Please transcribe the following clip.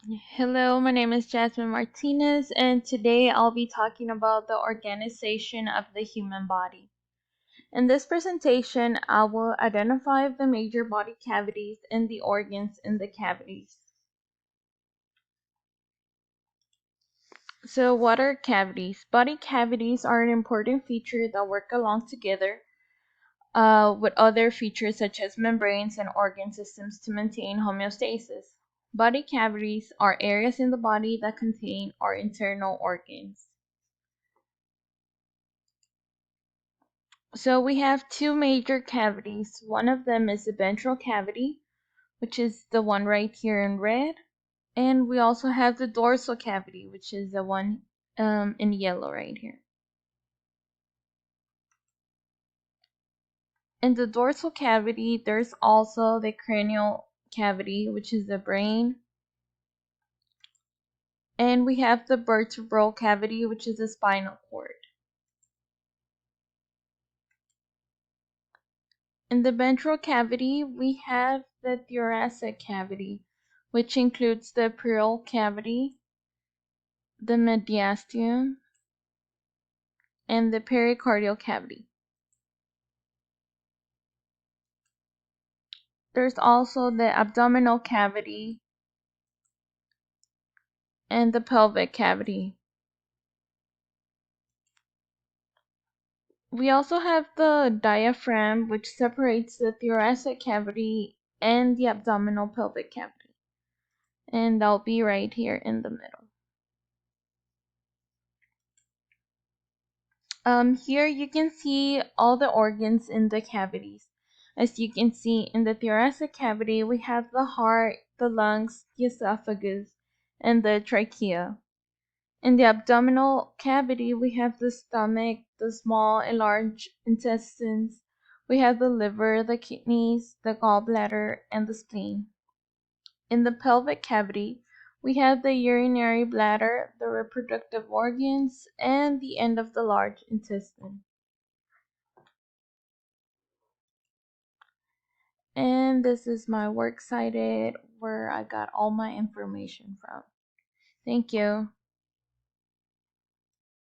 Hello, my name is Jasmine Martinez, and today I'll be talking about the organization of the human body. In this presentation, I will identify the major body cavities and the organs in the cavities. So, what are cavities? Body cavities are an important feature that work along together with other features such as membranes and organ systems to maintain homeostasis. Body cavities are areas in the body that contain our internal organs. So we have two major cavities. One of them is the ventral cavity, which is the one right here in red. And we also have the dorsal cavity, which is the one in yellow right here. In the dorsal cavity, there's also the cranial cavity, which is the brain. And we have the vertebral cavity, which is the spinal cord. In the ventral cavity, we have the thoracic cavity, which includes the pleural cavity, the mediastinum, and the pericardial cavity. There's also the abdominal cavity and the pelvic cavity. We also have the diaphragm, which separates the thoracic cavity and the abdominal pelvic cavity. And that'll be right here in the middle. Here you can see all the organs in the cavities. As you can see, in the thoracic cavity, we have the heart, the lungs, the esophagus, and the trachea. In the abdominal cavity, we have the stomach, the small and large intestines. We have the liver, the kidneys, the gallbladder, and the spleen. In the pelvic cavity, we have the urinary bladder, the reproductive organs, and the end of the large intestine. And this is my works cited where I got all my information from. Thank you.